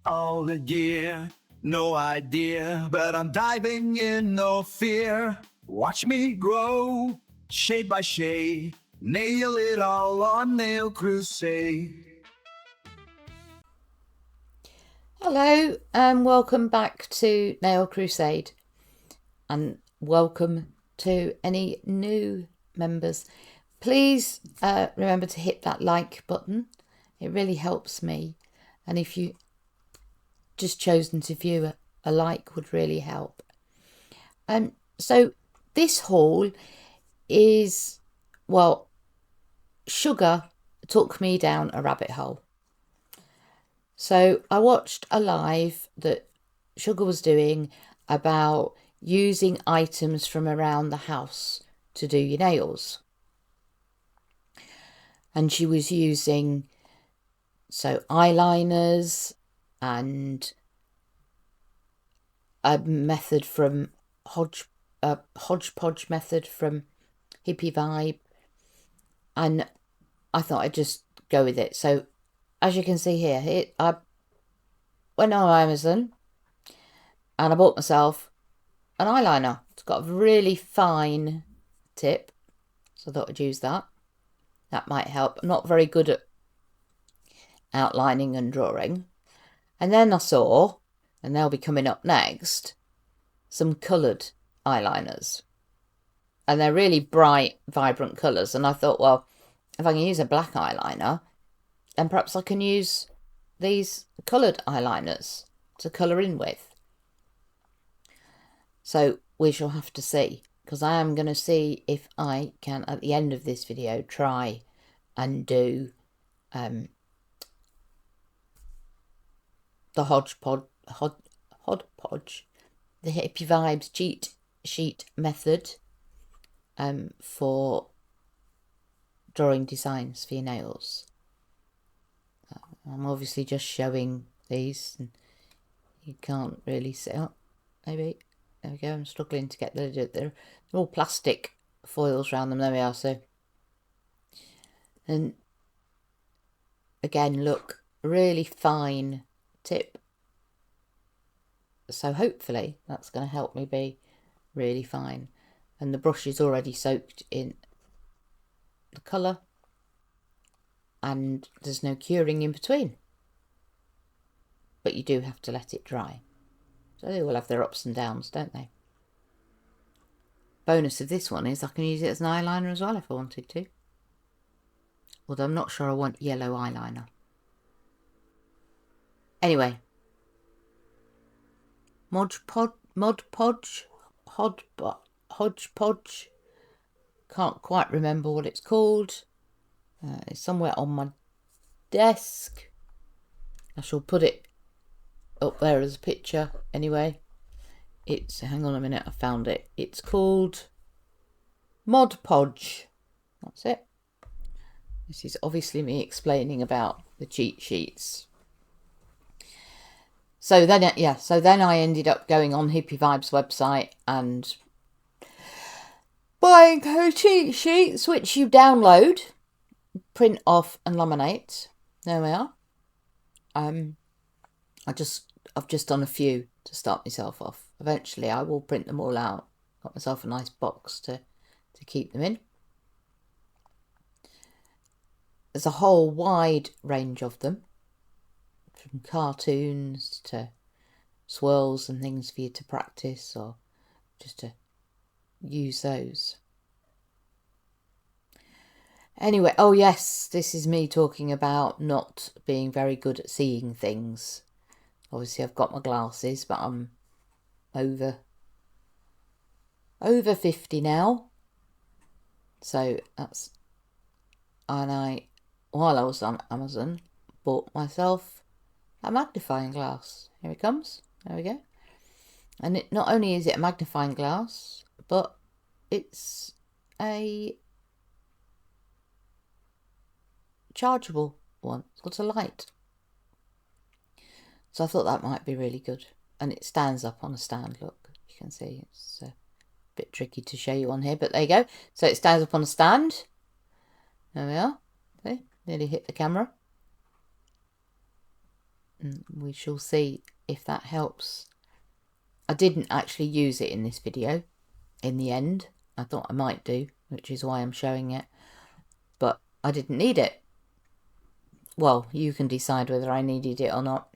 all the gear, no idea, but I'm diving in, no fear. Watch me grow, shade by shade, nail it all on Nail Crusade. Hello and welcome back to Nail Crusade, and welcome to any new members. Please remember to hit that like button. It really helps me, and if you just chosen to view, a like would really help. So this haul is, well, Sugar took me down a rabbit hole. So I watched a live that Sugar was doing about using items from around the house to do your nails. And she was using eyeliners and a method from Hodgepodge method from Hippie Vibe, and I thought I'd just go with it. So as you can see here, I went on Amazon and I bought myself an eyeliner. It's got a really fine tip, so I thought I'd use that. That might help. I'm not very good at outlining and drawing. And then I saw, and they'll be coming up next, some coloured eyeliners. And they're really bright, vibrant colours. And I thought, well, if I can use a black eyeliner, then perhaps I can use these coloured eyeliners to colour in with. So we shall have to see, because I am going to see if I can, at the end of this video, try and do the Hodgepodge, the Hippie Vibes cheat sheet method for drawing designs for your nails. I'm obviously just showing these, and you can't really see. Oh, maybe. There we go. I'm struggling to get they're all plastic foils around them. There we are. So, and again, look, really fine tip. So hopefully that's going to help me be really fine. And the brush is already soaked in the colour, and there's no curing in between. But you do have to let it dry. So they all have their ups and downs, don't they? Bonus of this one is I can use it as an eyeliner as well if I wanted to. Although I'm not sure I want yellow eyeliner. Anyway. Hodgepodge. Can't quite remember what it's called. It's somewhere on my desk. I shall put it up there as a picture anyway. It's, hang on a minute, I found it. It's called Podge. That's it. This is obviously me explaining about the cheat sheets. So then I ended up going on Hippie Vibes website and buying her cheat sheets, which you download, print off and laminate. There we are. I've just done a few to start myself off. Eventually I will print them all out. Got myself a nice box to keep them in. There's a whole wide range of them, from cartoons to swirls and things for you to practice or just to use those. Anyway, oh yes, this is me talking about not being very good at seeing things. Obviously I've got my glasses, but I'm over 50 now. So that's, and while I was on Amazon, bought myself a magnifying glass. Here it comes. There we go. And it not only is it a magnifying glass, but it's a chargeable one. It's got a light. So I thought that might be really good. And it stands up on a stand, look. You can see it's a bit tricky to show you on here, but there you go. So it stands up on a stand. There we are. See? Nearly hit the camera. And we shall see if that helps. I didn't actually use it in this video in the end. I thought I might do, which is why I'm showing it. But I didn't need it. Well, you can decide whether I needed it or not.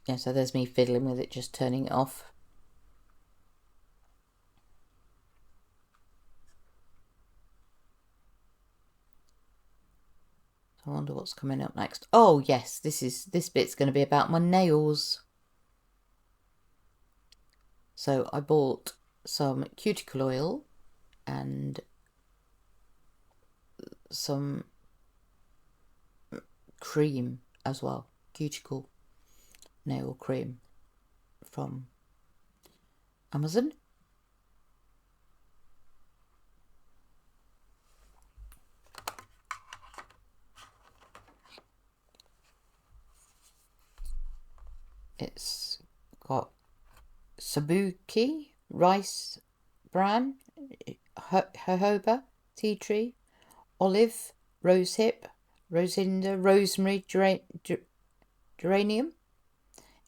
Yeah, so there's me fiddling with it, just turning it off. I wonder what's coming up next. Oh yes, this bit's going to be about my nails. So I bought some cuticle oil and some cream as well, cuticle nail cream from Amazon. It's got sabuki, rice bran, jojoba, tea tree, olive, rosehip, rosinda, rosemary, geranium.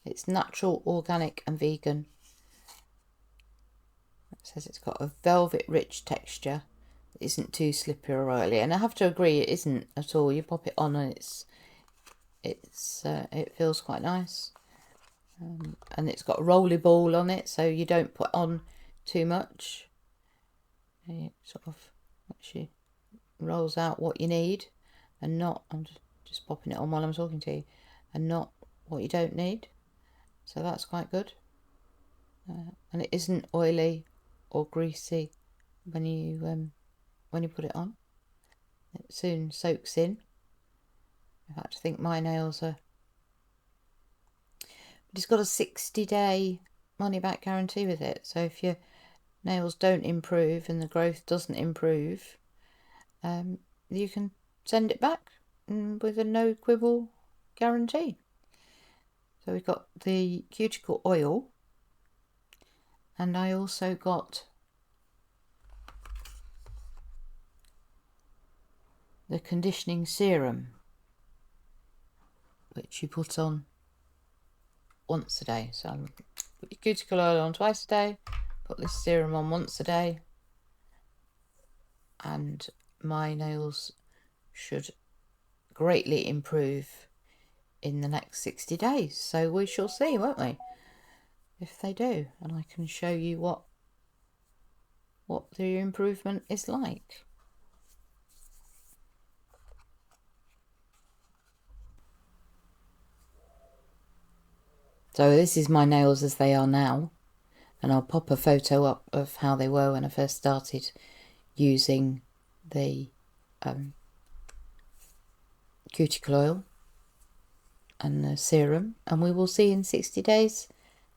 It's natural, organic and vegan. It says it's got a velvet rich texture. It isn't too slippery or oily, and I have to agree it isn't at all. You pop it on and it feels quite nice. And it's got a rolly ball on it, so you don't put on too much. It sort of actually rolls out what you need, and not. I'm just popping it on while I'm talking to you, and not what you don't need. So that's quite good. And it isn't oily or greasy when you put it on. It soon soaks in. In fact, I think my nails are. But it's got a 60-day money-back guarantee with it. So if your nails don't improve and the growth doesn't improve, you can send it back with a no quibble guarantee. So we've got the cuticle oil, and I also got the conditioning serum, which you put on once a day. So I'm put your cuticle oil on twice a day, put this serum on once a day, and my nails should greatly improve in the next 60 days. So we shall see, won't we, if they do, and I can show you what the improvement is like. So this is my nails as they are now, and I'll pop a photo up of how they were when I first started using the cuticle oil and the serum, and we will see in 60 days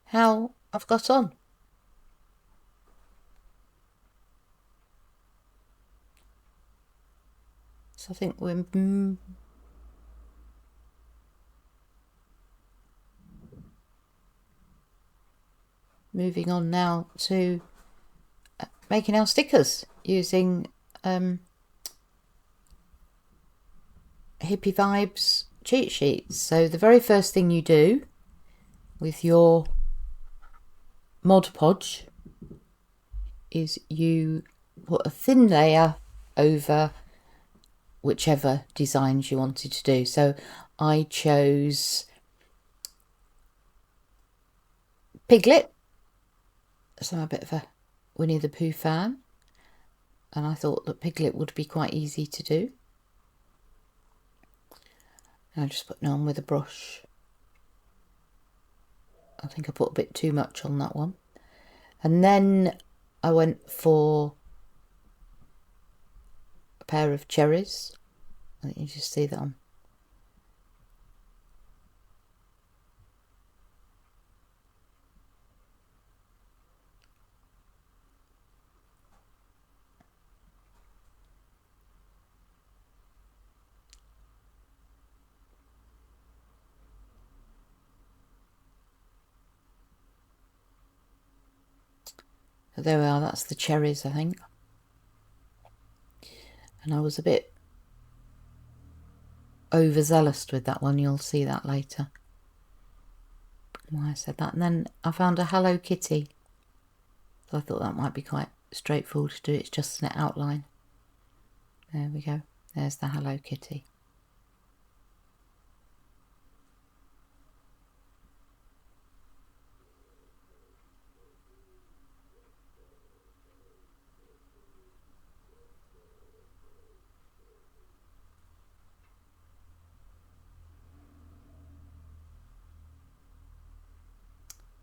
how I've got on. So I think we're moving on now to making our stickers using Hippie Vibes cheat sheets. So the very first thing you do with your Mod Podge is you put a thin layer over whichever designs you wanted to do. So I chose Piglet, so I'm a bit of a Winnie the Pooh fan, and I thought that Piglet would be quite easy to do. And I'm just putting it on with a brush. I think I put a bit too much on that one. And then I went for a pair of cherries. I think you just see that on. So there we are, that's the cherries, I think. And I was a bit overzealous with that one. You'll see that later, why I said that. And then I found a Hello Kitty. So I thought that might be quite straightforward to do. It's just an outline. There we go. There's the Hello Kitty.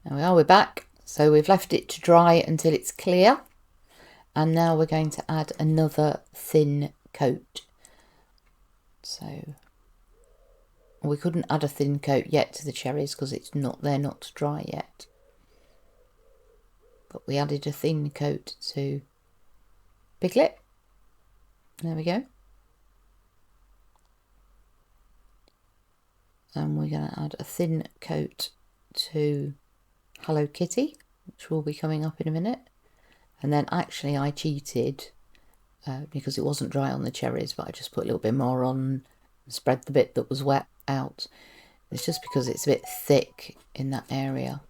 There we are, we're back. So we've left it to dry until it's clear. And now we're going to add another thin coat. So we couldn't add a thin coat yet to the cherries because they're not dry yet. But we added a thin coat to Piglet. There we go. And we're going to add a thin coat to Hello Kitty, which will be coming up in a minute. And then actually I cheated because it wasn't dry on the cherries, but I just put a little bit more on and spread the bit that was wet out. It's just because it's a bit thick in that area.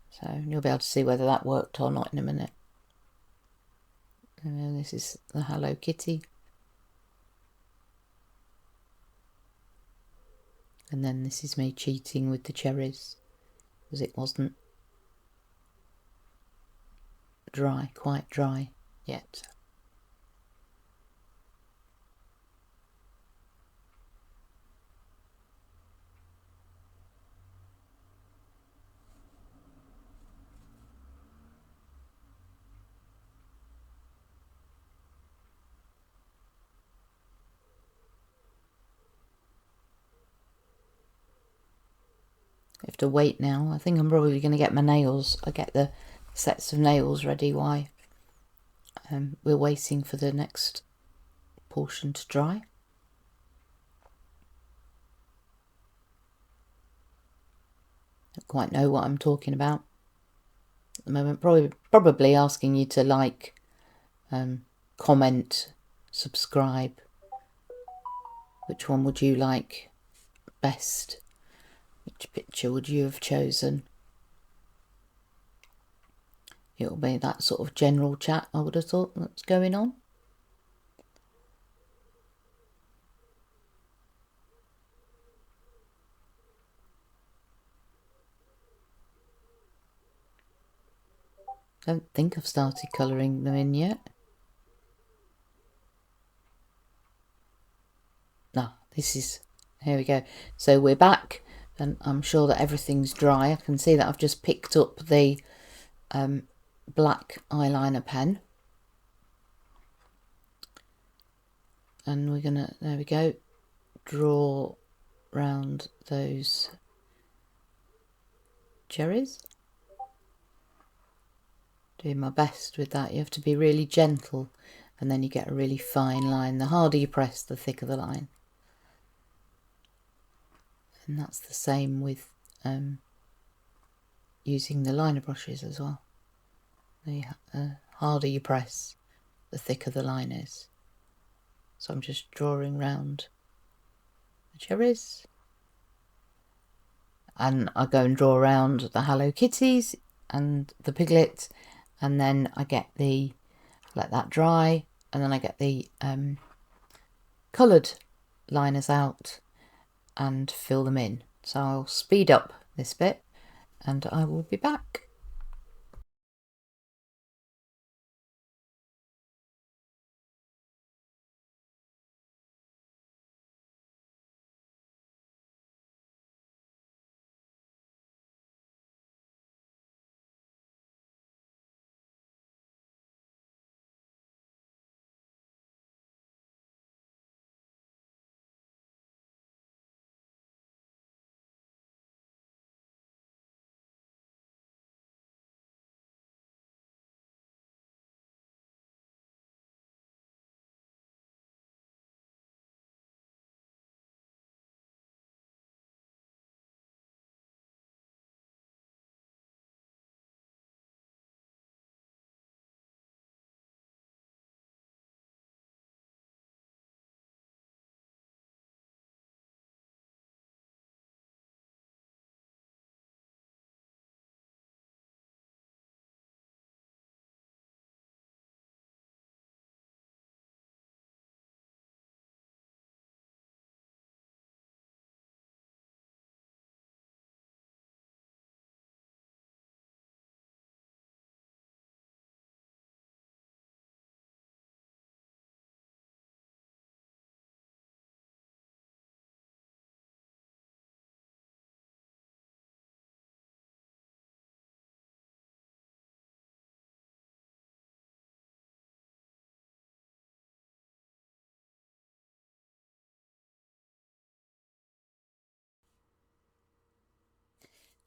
So you'll be able to see whether that worked or not in a minute. And then this is the Hello Kitty. And then this is me cheating with the cherries because it wasn't quite dry yet. I have to wait now. I think I'm probably going to get my nails. I get the sets of nails ready while we're waiting for the next portion to dry. Don't quite know what I'm talking about at the moment. Probably asking you to like, comment, subscribe. Which one would you like best? Which picture would you have chosen? It'll be that sort of general chat, I would have thought, that's going on. Don't think I've started colouring them in yet. No, here we go. So we're back and I'm sure that everything's dry. I can see that I've just picked up the black eyeliner pen. And we're gonna, there we go, draw round those cherries. Doing my best with that. You have to be really gentle and then you get a really fine line. The harder you press, the thicker the line. And that's the same with using the liner brushes as well. The harder you press, the thicker the line is. So I'm just drawing round the cherries. And I go and draw around the Hello Kitties and the Piglet. And then I get let that dry. And then I get the coloured liners out and fill them in. So I'll speed up this bit and I will be back.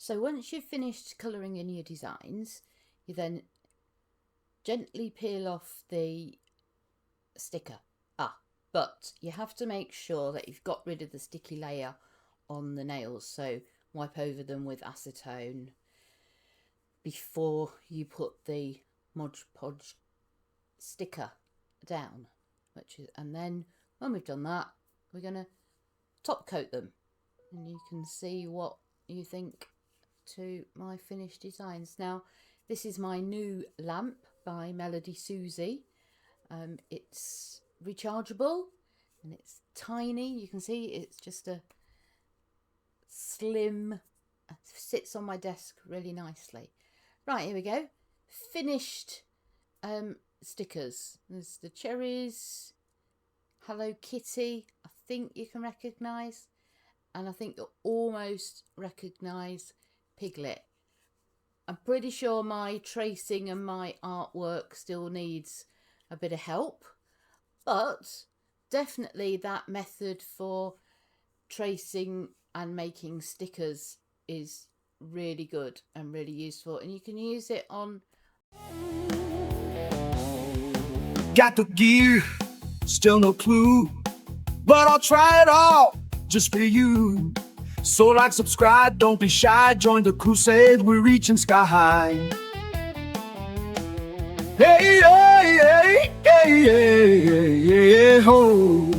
So once you've finished colouring in your designs, you then gently peel off the sticker. But you have to make sure that you've got rid of the sticky layer on the nails. So wipe over them with acetone before you put the Mod Podge sticker down. And then when we've done that, we're going to top coat them. And you can see what you think to my finished designs. Now, this is my new lamp by Melody Susie. It's rechargeable and it's tiny. You can see it's just a slim, sits on my desk really nicely. Right, here we go. Finished stickers. There's the cherries, Hello Kitty, I think you can recognise, and I think you'll almost recognise Piglet. I'm pretty sure my tracing and my artwork still needs a bit of help, but definitely that method for tracing and making stickers is really good and really useful, and you can use it on... Got the gear, still no clue, but I'll try it all just for you. So like, subscribe, don't be shy, join the crusade, we're reaching sky high. Hey, hey, hey, hey, hey, hey, hey, ho.